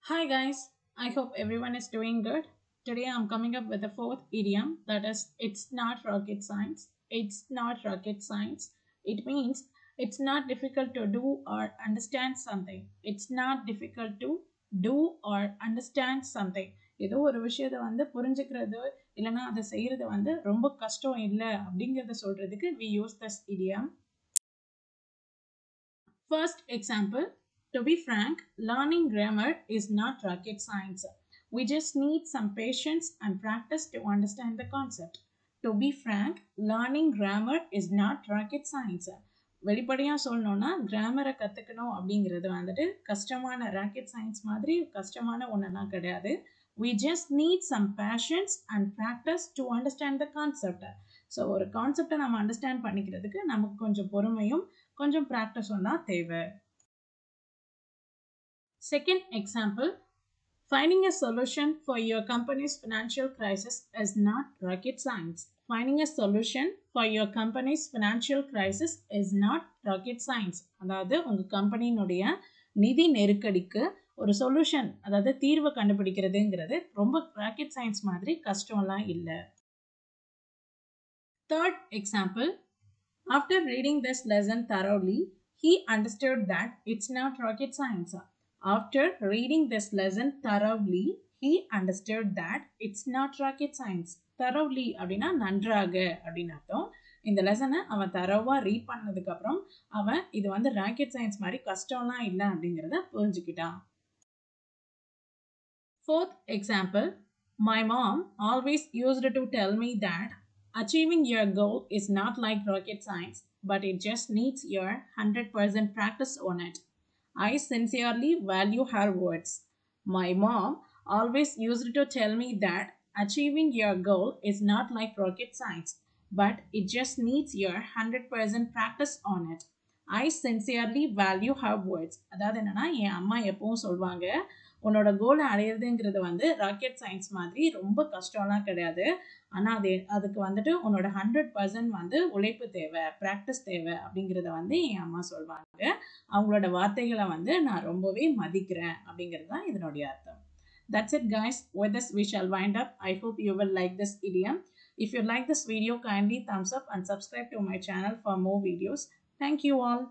Hi guys, I hope everyone is doing good. Today I'm coming up with the fourth idiom, that is, it's not rocket science. It's not rocket science. It means it's not difficult to do or understand something. It's not difficult to do or understand something. ஏதோ ஒரு விஷயத்தை புரிஞ்சுக்கிறது இல்லைன்னா அதை செய்யறது ரொம்ப கஷ்டம் இல்லை அப்படிங்கிறத சொல்றதுக்கு we use this idiom. First example, to be frank, learning grammar is not rocket science. We just need some patience and practice to understand the concept. To be frank, learning grammar is not rocket science. வெளிப்படையாக சொல்லணும்னா கிராமரை கற்றுக்கணும் அப்படிங்கிறது கஷ்டமான rocket science மாதிரி கஷ்டமான ஒன்றெல்லாம் கிடையாது. We just need some patience and practice to understand the concept. So ஒரு கான்செப்டை நம்ம அண்டர்ஸ்டாண்ட் பண்ணிக்கிறதுக்கு நமக்கு கொஞ்சம் பொறுமையும் கொஞ்சம் ப்ராக்டிஸும் தான் தேவை. Second example, finding a solution for your company's financial crisis is not rocket science. Finding a solution for your company's financial crisis is not rocket science. அதாவது உங்கள் கம்பெனியினுடைய நிதி நெருக்கடிக்கு ஒரு சொல்யூஷன், அதாவது தீர்வை கண்டுபிடிக்கிறதுங்கிறது ரொம்ப ராக்கெட் சயின்ஸ் மாதிரி கஷ்டம்லாம் இல்லை. Third example, after reading this lesson thoroughly, he understood that it's not rocket science. After reading this lesson thoroughly, he understood that it's not rocket science. Thoroughly அப்படின்னா நன்றாக அப்படின்னு அர்த்தம். இந்த லெசனை அவன் தரவா ரீட் பண்ணதுக்கு அப்புறம் அவன் இது ராக்கெட் சயின்ஸ் மாதிரி கஷ்டம்லாம் இல்லை அப்படிங்கிறத புரிஞ்சுக்கிட்டான். Fourth example, my mom always used to tell me that achieving your goal is not like rocket science, but it just needs your 100% practice on it. I sincerely value her words. My mom always used to tell me that achieving your goal is not like rocket science, but it just needs your 100% practice on it. I sincerely value her words. அதாவது என்னன்னா, என் அம்மா எப்பவும் சொல்வாங்க, உன்னோட கோலை அடையிறதுங்கிறது rocket science மாதிரி ரொம்ப கஷ்டம்லாம் கிடையாது. ஆனால் அதுக்கு உன்னோட 100% உழைப்பு தேவை, ப்ராக்டிஸ் தேவை அப்படிங்கிறத என் அம்மா சொல்வாங்க. அவங்களோட வார்த்தைகளை நான் ரொம்பவே மதிக்கிறேன் அப்படிங்கிறது தான் இதனுடைய அர்த்தம். That's it guys. With this we shall wind up. I hope you will like this idiom. If you like this video, kindly thumbs up and subscribe to my channel for more videos. Thank you all.